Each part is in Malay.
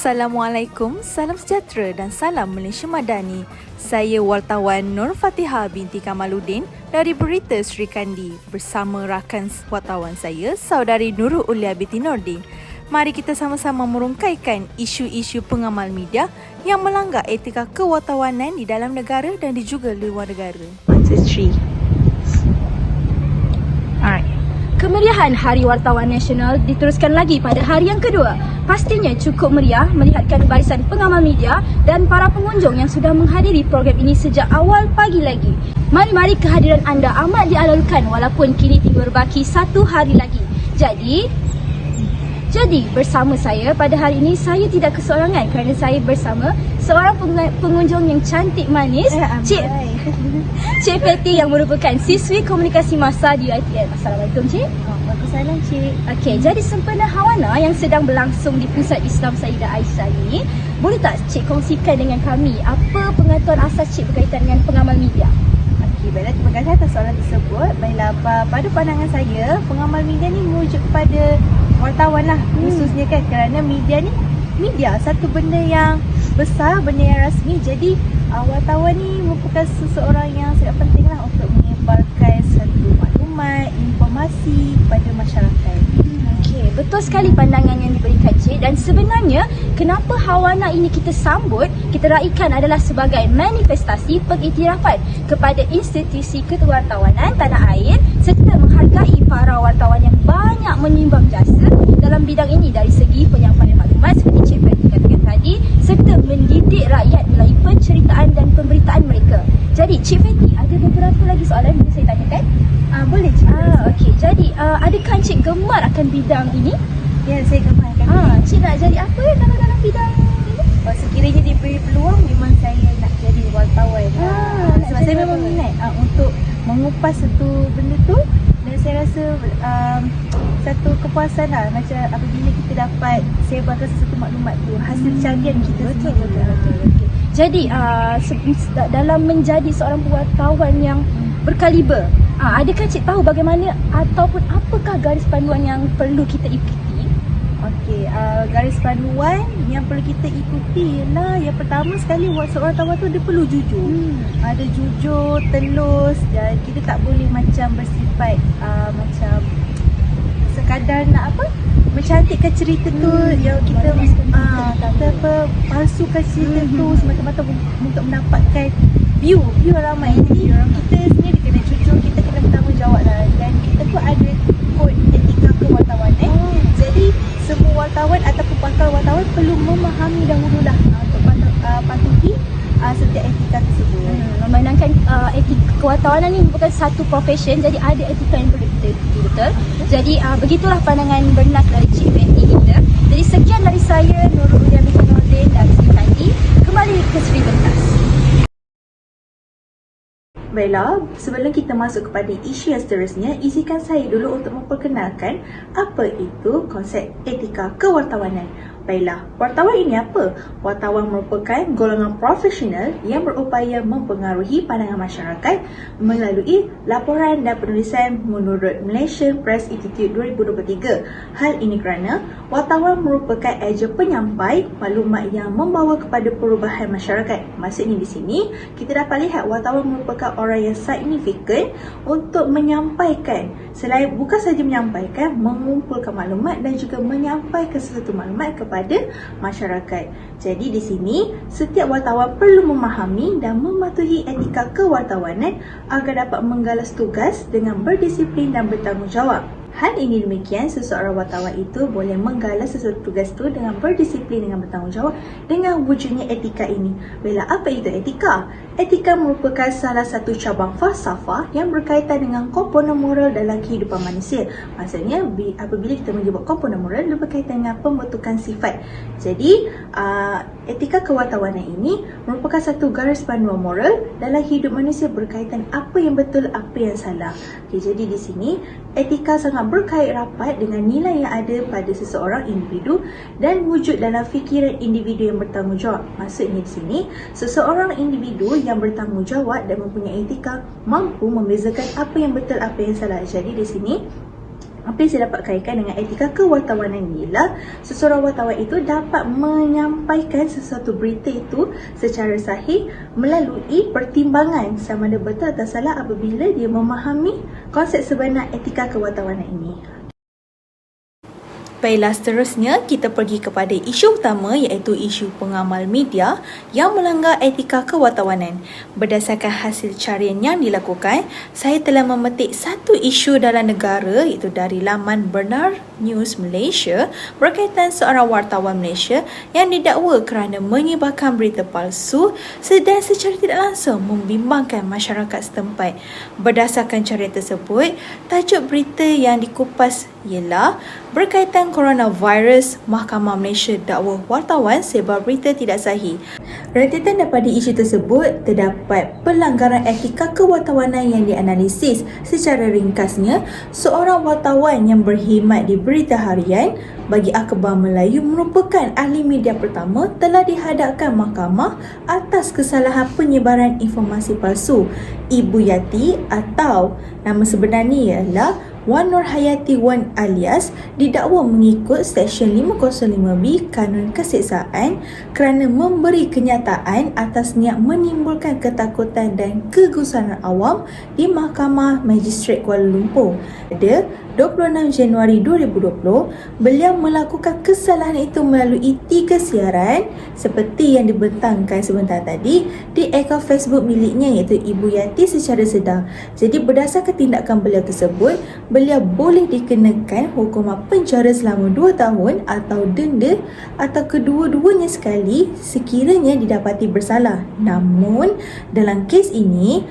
Assalamualaikum, salam sejahtera dan salam Malaysia Madani. Saya wartawan Nur Fatihah binti Kamaluddin dari Berita Sri Kandi bersama rakan wartawan saya, Saudari Nurul Ulia binti Nordin. Mari kita sama-sama merungkaikan isu-isu pengamal media yang melanggar etika kewartawanan di dalam negara dan juga luar negara. 1, 2, 3. Alright. Kemeriahan Hari Wartawan Nasional diteruskan lagi pada hari yang kedua. Pastinya cukup meriah melihatkan barisan pengamal media dan para pengunjung yang sudah menghadiri program ini sejak awal pagi lagi. Mari-mari kehadiran anda amat dialalkan walaupun kini tinggal berbaki 1 hari lagi. Jadi bersama saya pada hari ini saya tidak keseorangan kerana saya bersama seorang pengunjung yang cantik manis, Cik Fatty yang merupakan siswi komunikasi masa di UiTM. Assalamualaikum Cik. Waalaikumsalam Cik. Okey, jadi sempena Hawana yang sedang berlangsung di Pusat Islam Saidah Aisyah ini, boleh tak Cik kongsikan dengan kami apa pengetahuan asas Cik berkaitan dengan pengamal media? Okey, baiklah, terima kasih atas soalan tersebut. Baiklah, pada pandangan saya, pengamal media ni merujuk kepada wartawan lah, khususnya kan, kerana media satu benda yang besar, benda yang rasmi. Jadi wartawan ni merupakan seseorang yang sangat penting lah untuk menyebarkan satu maklumat, informasi kepada masyarakat. Okey, betul sekali pandangan yang diberikan Cik. Dan sebenarnya kenapa Hawana ini kita sambut, kita raikan adalah sebagai manifestasi pengiktirafan kepada institusi kewartawanan tanah air serta menghargai para wartawan yang banyak menyumbang jasa dalam bidang ini dari segi penyampaian maklumat seperti Cik Fatty katakan tadi, serta mendidik rakyat melalui penceritaan dan pemberitaan mereka. Jadi Cik Fatty, ada beberapa lagi soalan yang saya tanyakan? Boleh Cik. Okey, jadi adakah Cik gemar akan bidang ini? Ya, saya gemarkan. Cik nak jadi apa kalau dalam bidang ini? Sekiranya diberi peluang, memang saya nak jadi wartawan. Sebab saya memang minat untuk mengupas satu benda tu. Dan saya rasa satu kepuasan lah macam apabila kita dapat sebarkan sesuatu maklumat tu, hasil carian kita. Betul. Jadi dalam menjadi seorang wartawan yang berkaliber, adakah Cik tahu bagaimana ataupun apakah garis panduan yang perlu kita ikuti? Okey, garis panduan yang perlu kita ikuti ialah yang pertama sekali, seorang wartawan tu dia perlu jujur. Ada jujur, telus, dan kita tak boleh macam bersifat macam sekadar nak mencantikkan cerita tu, yang kita palsukan cerita tu semata-mata untuk mendapatkan view ramai. Jadi kita sendiri kena jujur, kita kena bertanggungjawab lah, dan kita pun ada kod etika kewartawanan. Jadi semua wartawan ataupun pakar wartawan perlu memahami dahululah untuk patuhi setiap etika tersebut. Memandangkan etika kewartawanan ini merupakan satu profession, jadi ada etika yang perlu kita ikuti, betul? Jadi begitulah pandangan bernak dari Cik Fatty kita. Jadi sekian dari saya, Nurul Ulia binti Nordin dari Sri Kandi. Kembali ke Sri Bentas. Baiklah, sebelum kita masuk kepada isu yang seterusnya, izinkan saya dulu untuk memperkenalkan apa itu konsep etika kewartawanan. Baiklah, wartawan ini apa? Wartawan merupakan golongan profesional yang berupaya mempengaruhi pandangan masyarakat melalui laporan dan penulisan menurut Malaysian Press Institute 2023. Hal ini kerana wartawan merupakan ejen penyampai maklumat yang membawa kepada perubahan masyarakat. Maksudnya di sini, kita dapat lihat wartawan merupakan orang yang signifikan untuk menyampaikan, selain bukan sahaja menyampaikan, mengumpulkan maklumat dan juga menyampaikan sesuatu maklumat kepada masyarakat. Jadi di sini setiap wartawan perlu memahami dan mematuhi etika kewartawanan agar dapat menggalas tugas dengan berdisiplin dan bertanggungjawab. Hal ini demikian, seseorang wartawan itu boleh menggalas sesuatu tugas itu dengan berdisiplin, dengan bertanggungjawab dengan wujudnya etika ini. Bila apa itu etika? Etika merupakan salah satu cabang falsafah yang berkaitan dengan komponen moral dalam kehidupan manusia. Maksudnya apabila kita menyebut komponen moral, ia berkaitan dengan pembentukan sifat. Jadi etika kewartawanan ini merupakan satu garis panduan moral dalam hidup manusia berkaitan apa yang betul, apa yang salah. Jadi di sini etika sangat berkait rapat dengan nilai yang ada pada seseorang individu dan wujud dalam fikiran individu yang bertanggungjawab. Maksudnya di sini, seseorang individu yang bertanggungjawab dan mempunyai etika mampu membezakan apa yang betul, apa yang salah. Jadi di sini Apa yang saya dapat kaitkan dengan etika kewartawanan ini ialah seseorang wartawan itu dapat menyampaikan sesuatu berita itu secara sahih melalui pertimbangan sama ada betul atau salah apabila dia memahami konsep sebenar etika kewartawanan ini. Baiklah, seterusnya kita pergi kepada isu utama iaitu isu pengamal media yang melanggar etika kewartawanan. Berdasarkan hasil carian yang dilakukan, saya telah memetik satu isu dalam negara iaitu dari laman Benar News Malaysia berkaitan seorang wartawan Malaysia yang didakwa kerana menyebarkan berita palsu dan secara tidak langsung membimbangkan masyarakat setempat. Berdasarkan carian tersebut, tajuk berita yang dikupas ialah berkaitan coronavirus, Mahkamah Malaysia dakwa wartawan sebar berita tidak sahih. Rentetan daripada isu tersebut terdapat pelanggaran etika kewartawanan yang dianalisis. Secara ringkasnya, seorang wartawan yang berkhidmat di berita harian bagi Akhbar Melayu merupakan ahli media pertama telah dihadapkan mahkamah atas kesalahan penyebaran informasi palsu. Ibu Yati atau nama sebenarnya ialah Wan Nur Hayati Wan alias didakwa mengikut Seksyen 505B Kanun Keseksaan kerana memberi kenyataan atas niat menimbulkan ketakutan dan kegusaran awam di Mahkamah Magistrate Kuala Lumpur. Pada 26 Januari 2020, beliau melakukan kesalahan itu melalui 3 siaran seperti yang dibentangkan sebentar tadi di akaun Facebook miliknya iaitu Ibu Yati secara sedar. Jadi berdasarkan tindakan beliau tersebut, beliau boleh dikenakan hukuman penjara selama 2 tahun atau denda atau kedua-duanya sekali sekiranya didapati bersalah. Namun, dalam kes ini,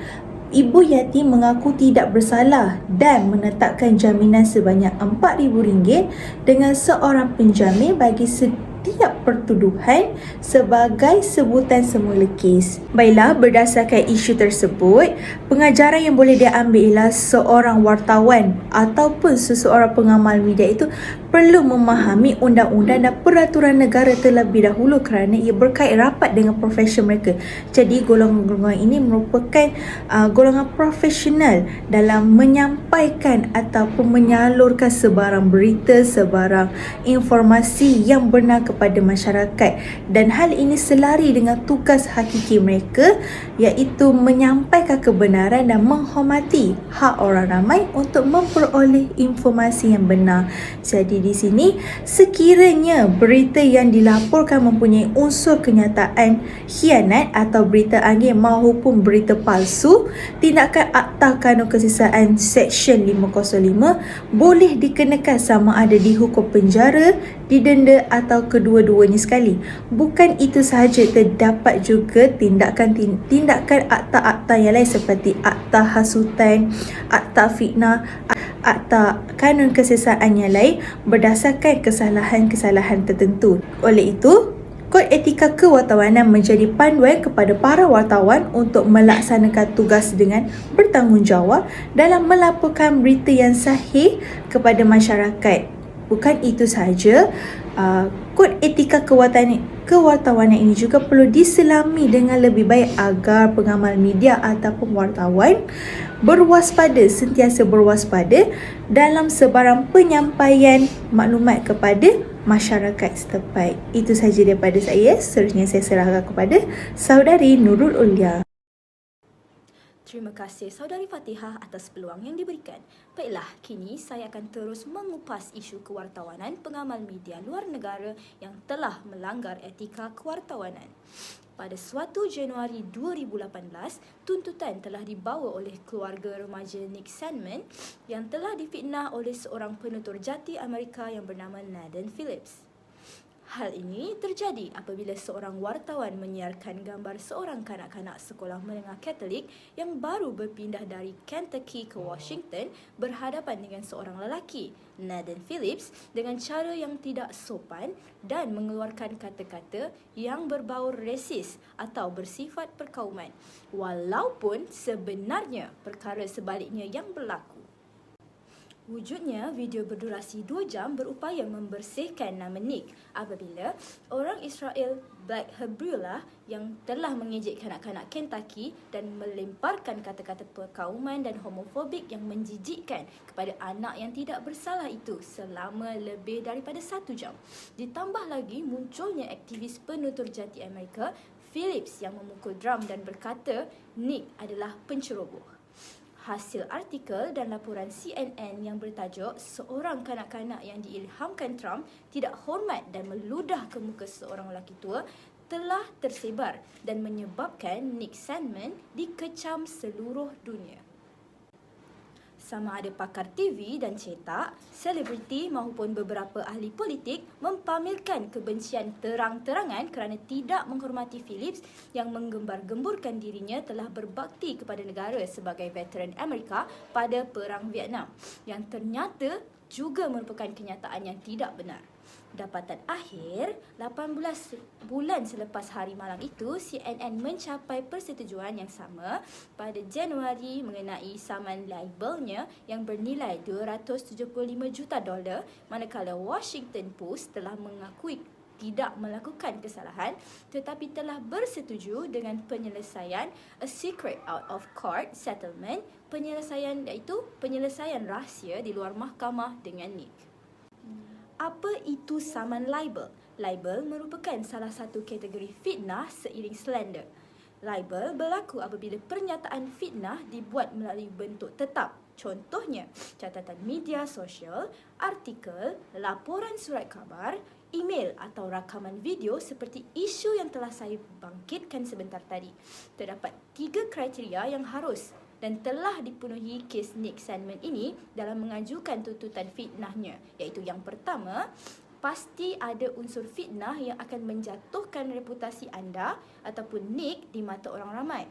Ibu Yati mengaku tidak bersalah dan menetapkan jaminan sebanyak RM4,000 dengan seorang penjamin bagi setiap pertuduhan sebagai sebutan semula kes. Baiklah, berdasarkan isu tersebut, pengajaran yang boleh diambil ialah seorang wartawan ataupun seseorang pengamal media itu perlu memahami undang-undang dan peraturan negara terlebih dahulu kerana ia berkait rapat dengan profesion mereka. Jadi golongan-golongan ini merupakan golongan profesional dalam menyampaikan ataupun menyalurkan sebarang berita, sebarang informasi yang benar kepada masyarakat, dan hal ini selari dengan tugas hakiki mereka iaitu menyampaikan kebenaran dan menghormati hak orang ramai untuk memperoleh informasi yang benar. Jadi di sini, sekiranya berita yang dilaporkan mempunyai unsur kenyataan khianat atau berita angin maupun berita palsu, tindakan Akta Kanun Keseksaan Seksyen 505 boleh dikenakan sama ada dihukum penjara, didenda atau kedua-duanya sekali. Bukan itu sahaja, terdapat juga tindakan akta-akta yang lain seperti akta hasutan, akta fitnah, akta kanun keseksaan yang lain berdasarkan kesalahan-kesalahan tertentu. Oleh itu, Kod Etika Kewartawanan menjadi panduan kepada para wartawan untuk melaksanakan tugas dengan bertanggungjawab dalam melaporkan berita yang sahih kepada masyarakat. Bukan itu sahaja, Kod Etika Kewartawanan ini juga perlu diselami dengan lebih baik agar pengamal media ataupun wartawan sentiasa berwaspada dalam sebarang penyampaian maklumat kepada masyarakat setempat. Itu sahaja daripada saya. Seterusnya saya serahkan kepada Saudari Nurul Ulia. Terima kasih Saudari Fatihah atas peluang yang diberikan. Baiklah, kini saya akan terus mengupas isu kewartawanan pengamal media luar negara yang telah melanggar etika kewartawanan. Pada suatu Januari 2018, tuntutan telah dibawa oleh keluarga remaja Nick Sandman yang telah difitnah oleh seorang penutur jati Amerika yang bernama Nathan Phillips. Hal ini terjadi apabila seorang wartawan menyiarkan gambar seorang kanak-kanak sekolah menengah Katolik yang baru berpindah dari Kentucky ke Washington berhadapan dengan seorang lelaki, Nathan Phillips, dengan cara yang tidak sopan dan mengeluarkan kata-kata yang berbau resis atau bersifat perkauman, walaupun sebenarnya perkara sebaliknya yang berlaku. Wujudnya video berdurasi 2 jam berupaya membersihkan nama Nick apabila orang Israel Black Hebrailah yang telah mengejek kanak-kanak Kentucky dan melemparkan kata-kata perkauman dan homofobik yang menjijikkan kepada anak yang tidak bersalah itu selama lebih daripada 1 jam. Ditambah lagi munculnya aktivis penutur jati Amerika Phillips yang memukul drum dan berkata Nick adalah penceroboh. Hasil artikel dan laporan CNN yang bertajuk seorang kanak-kanak yang diilhamkan Trump tidak hormat dan meludah ke muka seorang lelaki tua telah tersebar dan menyebabkan Nick Sandmann dikecam seluruh dunia. Sama ada pakar TV dan cetak, selebriti maupun beberapa ahli politik mempamerkan kebencian terang-terangan kerana tidak menghormati Phillips yang menggembar-gemburkan dirinya telah berbakti kepada negara sebagai veteran Amerika pada Perang Vietnam yang ternyata juga merupakan kenyataan yang tidak benar. Dapatan akhir, 18 bulan selepas hari malang itu, CNN mencapai persetujuan yang sama pada Januari mengenai saman libelnya yang bernilai $275 juta, manakala Washington Post telah mengakui tidak melakukan kesalahan tetapi telah bersetuju dengan penyelesaian a secret out of court settlement, iaitu penyelesaian rahsia di luar mahkamah dengan Nick. Apa itu saman libel? Libel merupakan salah satu kategori fitnah seiring slander. Libel berlaku apabila pernyataan fitnah dibuat melalui bentuk tetap. Contohnya, catatan media sosial, artikel, laporan surat khabar, email atau rakaman video seperti isu yang telah saya bangkitkan sebentar tadi. Terdapat 3 kriteria yang harus dan telah dipenuhi kes Nick Sandmann ini dalam mengajukan tuntutan fitnahnya, iaitu yang pertama, pasti ada unsur fitnah yang akan menjatuhkan reputasi anda ataupun Nick di mata orang ramai.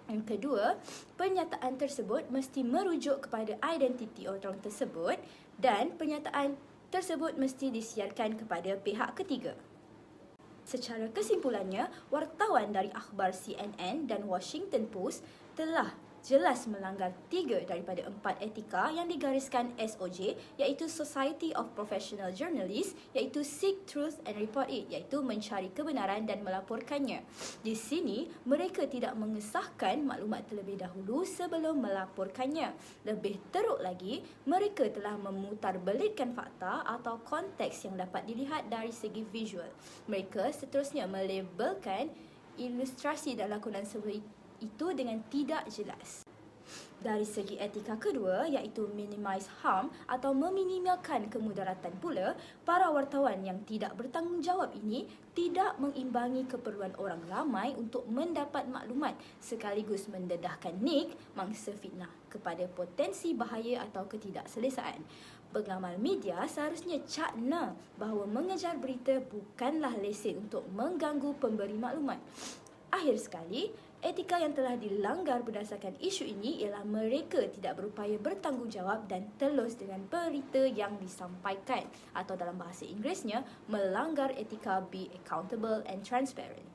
Yang kedua, pernyataan tersebut mesti merujuk kepada identiti orang tersebut dan pernyataan tersebut mesti disiarkan kepada pihak ketiga. Secara kesimpulannya, wartawan dari akhbar CNN dan Washington Post telah jelas melanggar 3 daripada 4 etika yang digariskan SOJ, iaitu Society of Professional Journalists, iaitu Seek Truth and Report It, iaitu mencari kebenaran dan melaporkannya. Di sini, mereka tidak mengesahkan maklumat terlebih dahulu sebelum melaporkannya. Lebih teruk lagi, mereka telah memutarbelitkan fakta atau konteks yang dapat dilihat dari segi visual. Mereka seterusnya melabelkan ilustrasi dan lakonan seperti itu dengan tidak jelas. Dari segi etika kedua, iaitu minimize harm atau meminimalkan kemudaratan pula, para wartawan yang tidak bertanggungjawab ini tidak mengimbangi keperluan orang ramai untuk mendapat maklumat sekaligus mendedahkan Nick, mangsa fitnah, kepada potensi bahaya atau ketidakselesaan. Pengamal media seharusnya cakna bahawa mengejar berita bukanlah lesen untuk mengganggu pemberi maklumat. Akhir sekali, etika yang telah dilanggar berdasarkan isu ini ialah mereka tidak berupaya bertanggungjawab dan telus dengan berita yang disampaikan, atau dalam bahasa Inggerisnya, melanggar etika be accountable and transparent.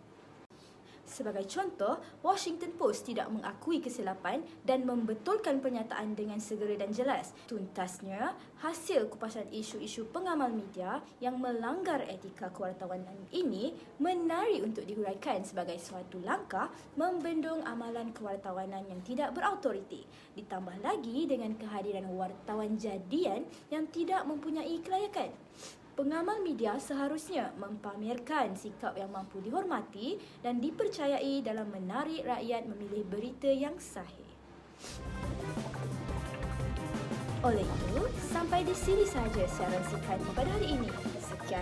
Sebagai contoh, Washington Post tidak mengakui kesilapan dan membetulkan pernyataan dengan segera dan jelas. Tuntasnya, hasil kupasan isu-isu pengamal media yang melanggar etika kewartawanan ini menarik untuk dihuraikan sebagai suatu langkah membendung amalan kewartawanan yang tidak berautoriti. Ditambah lagi dengan kehadiran wartawan jadian yang tidak mempunyai kelayakan. Pengamal media seharusnya mempamerkan sikap yang mampu dihormati dan dipercayai dalam menarik rakyat memilih berita yang sahih. Oleh itu, sampai di sini sahaja siaran Seekandi pada hari ini. Sekian